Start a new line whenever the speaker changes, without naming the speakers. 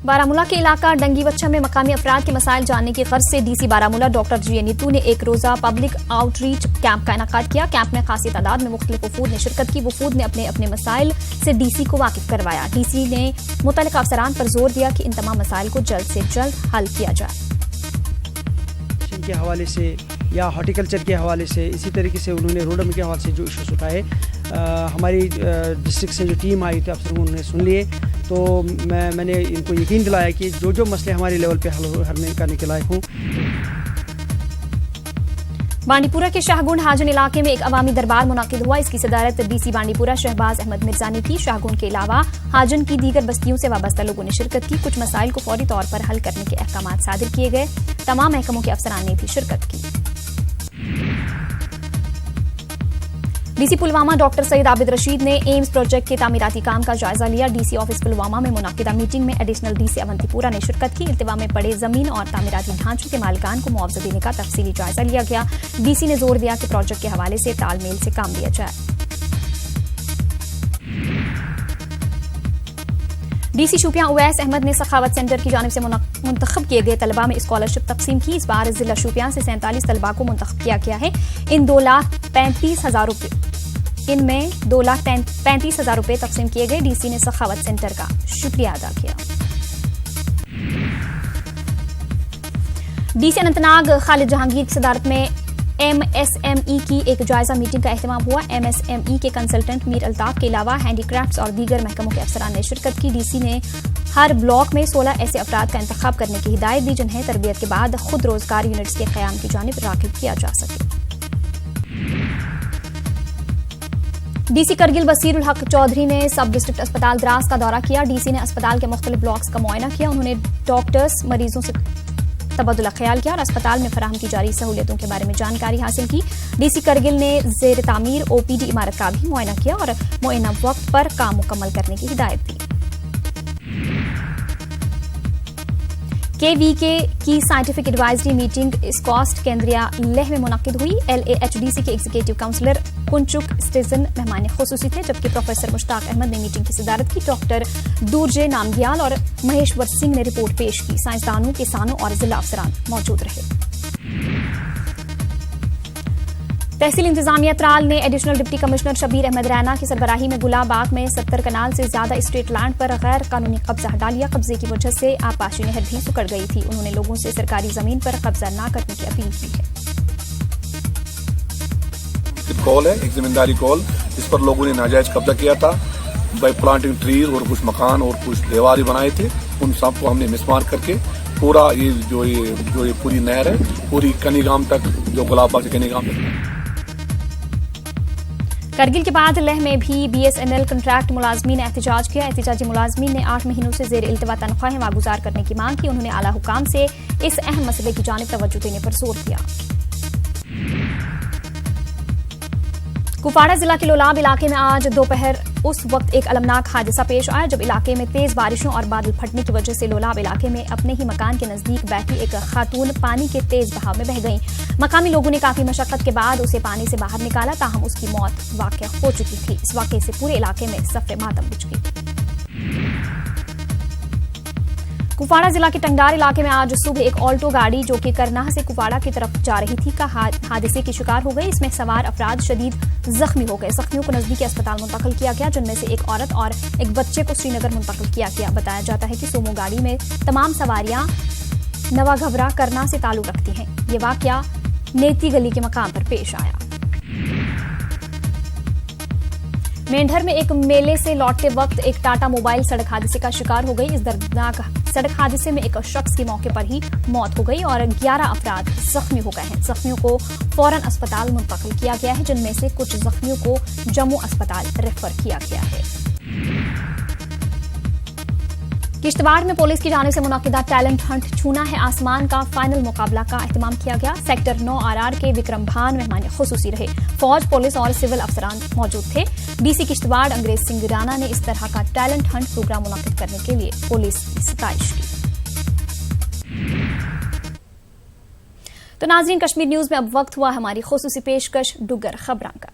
बारामूला के इलाका डंगीवच्छा में मकामी अफराद के मसाइल जानने की गर्ज से डीसी बारामूला डॉक्टर जी नीतू ने एक रोजा पब्लिक आउटरीच कैंप का इनेकाद किया। कैंप में खासी तादाद में मुख्तलिफ वफूद ने शिरकत की। वफूद ने अपने अपने मसाइल से डीसी को वाकिफ करवाया। डीसी ने मुतल्लिका अफसरान पर जोर दिया कि इन तमाम मसाइल को जल्द से जल्द हल किया जाए।
के हवाले से या हॉर्टिकल्चर के हवाले से, इसी तरीके से उन्होंने रोडम के हवाले से जो इश्यूज उठाए, हमारी डिस्ट्रिक्ट से जो टीम आई थी अफसर उन्होंने सुन लिए। तो मैंने इनको यकीन दिलाया कि जो मसले हमारे लेवल पे हल करने के लायक हों।
बांडीपुरा के शाहगुंड हाजन इलाके में एक अवामी दरबार मुनाकिद हुआ। इसकी सदारत डीसी बांडीपुरा शहबाज अहमद मिर्जा ने की। शाहगुंड के अलावा हाजन की दीगर बस्तियों से वाबस्ता लोगों ने शिरकत की। कुछ मसाइल को फौरी तौर पर हल करने के अहकाम सादिर किए गए। तमाम महकमों के अफसरान ने भी शिरकत की। डीसी पुलवामा डॉक्टर सईद आबिद रशीद ने एम्स प्रोजेक्ट के तामीराती काम का जायजा लिया। डीसी ऑफिस पुलवामा में मुनाकिदा मीटिंग में एडिशनल डीसी अवंतीपुरा ने शिरकत की। इल्तिवा में पड़े जमीन और तामीराती ढांचों के मालिकान को मुआवजा देने का तफसीली जायजा लिया गया। डीसी ने जोर दिया कि प्रोजेक्ट के हवाले से तालमेल से काम लिया जाए। डीसी शोपियां उवैस अहमद ने सखावत सेंटर की जानिब से मुंतखब किए गए तलबा में स्कॉलरशिप तकसीम की। इस बार जिला शोपियां से 47 तलबा को मुंतखब किया गया है। इन 2,35,000 रुपए इनमें 2,35,000 रुपए तकसीम किए गए। डीसी ने सखावत सेंटर का शुक्रिया अदा किया। डीसी अनंतनाग खालिद जहांगीर की सदारत में MSME की एक जायजा मीटिंग का एहतमाम हुआ। MSME के कंसल्टेंट मीर अल्ताफ के अलावा हैंडीक्राफ्ट्स और दीगर महकमों के अफसरान ने शिरकत की। डीसी ने हर ब्लॉक में 16 ऐसे अफराद का इंतखाब करने की हिदायत दी जिन्हें तरबियत के बाद खुद रोजगार यूनिट्स के कयाम की जानिब राग़िब किया जा सके। डीसी करगिल बसीरुल हक चौधरी ने सब डिस्ट्रिक्ट अस्पताल द्रास का दौरा किया। डीसी ने अस्पताल के मुख्तलिफ ब्लॉक्स का मुआयना किया। उन्होंने डॉक्टर्स मरीजों से तबदुला ख्याल किया और अस्पताल में फराहम की जारी सहूलियतों के बारे में जानकारी हासिल की। डीसी करगिल ने जेर तामीर OPD इमारत का भी मुआयना किया और मुअय्यना वक्त पर काम मुकम्मल करने की हिदायत दी। KVK की scientific advisory meeting SKUAST केंद्रिया Leh में मुनक्किद हुई। LAHDC के एग्जीक्यूटिव काउंसलर कुंचुक स्टेजन मेहमान खुसूसी थे, जबकि प्रोफेसर मुश्ताक अहमद ने मीटिंग की सदारत की। डॉक्टर दूरजे नामग्याल और महेश्वर सिंह ने रिपोर्ट पेश की। साइंसदानों, किसानों और जिला अफसरान मौजूद रहे। तहसील इंतजामिया त्राल ने additional deputy commissioner Shabir Ahmad Raina की सरबराही में गुलाबाग में 70 कनाल से ज्यादा स्टेट लैंड पर गैर कानूनी कब्जा हटा लिया। कब्जे की वजह से आपाशी नहर भी सुकड़ गई थी। उन्होंने लोगों से सरकारी जमीन पर कब्जा न करने की अपील की है।
कॉल है, एक जिम्मेदारी कॉल, इस पर लोगों ने नाजायज कब्जा किया था बाय प्लांटिंग ट्रीज और कुछ मकान और कुछ दीवार बनाए थे। उन सबको हमने मिसमार करके पूरा ये जो पूरी नहर है पूरी कनीगाम तक, जो गुलाबबाग से कनीगाम तक।
करगिल के बाद लेह में भी BSNL कंट्रैक्ट मुलाजमीन ने एहतजाज किया। एहतजाजी मुलाजमीन ने 8 महीनों से जेर इल्तवा तनख्वाहें वागुजार करने की मांग की। उन्होंने आला हुकाम से इस अहम मसले की जानिब तवज्जो देने पर जोर दिया। कुपवाड़ा जिला के लोलाब इलाके में आज दोपहर उस वक्त एक अलमनाक हादसा पेश आया जब इलाके में तेज बारिशों और बादल फटने की वजह से लोलाब इलाके में अपने ही मकान के नजदीक बैठी एक खातून पानी के तेज बहाव में बह गई। मकामी लोगों ने काफी मशक्कत के बाद उसे पानी से बाहर निकाला, ताहम उसकी मौत वाक़या हो चुकी थी। इस वाक़े से पूरे इलाके में सफ़े मातम बुझ गई। कुपवाड़ा जिला के टंगडार इलाके में आज सुबह एक ऑल्टो गाड़ी जो कि करनाह से कुपवाड़ा की तरफ जा रही थी का हादसे की शिकार हो गई। इसमें सवार अफराद शदीद जख्मी हो गए। जख्मियों को नजदीकी अस्पताल मुंतकिल किया गया, जिनमें से एक औरत और एक बच्चे को श्रीनगर मुंतकिल किया गया। बताया जाता है कि सोमो गाड़ी में तमाम सवारियां नवाघबरा करना से ताल्लुक रखती हैं। ये वाकया नेती गली के मकाम पर पेश आया। मेंढर में एक मेले से लौटते वक्त एक टाटा मोबाइल सड़क हादसे का शिकार हो गई। इस दर्दनाक सड़क हादसे में एक शख्स की मौके पर ही मौत हो गई और 11 अफराद जख्मी हो गए हैं। जख्मियों को फौरन अस्पताल मुंतकिल किया गया है, जिनमें से कुछ जख्मियों को जम्मू अस्पताल रेफर किया गया है। किश्तवाड़ में पुलिस की जानिब से मुनाकिदा टैलेंट हंट छूना है आसमान का फाइनल मुकाबला का एहतमाम किया गया। सेक्टर 9 RR के विक्रम भान मेहमान खुसूसी रहे। फौज, पुलिस और सिविल अफसरान मौजूद थे। डीसी किश्तवाड़ अंग्रेज सिंह राणा ने इस तरह का टैलेंट हंट प्रोग्राम मुनाकिद करने के लिए पुलिस की सताइश की। तो नाज़रीन, कश्मीर न्यूज में अब वक्त हुआ हमारी खुसूसी पेशकश डुगर खबरां का।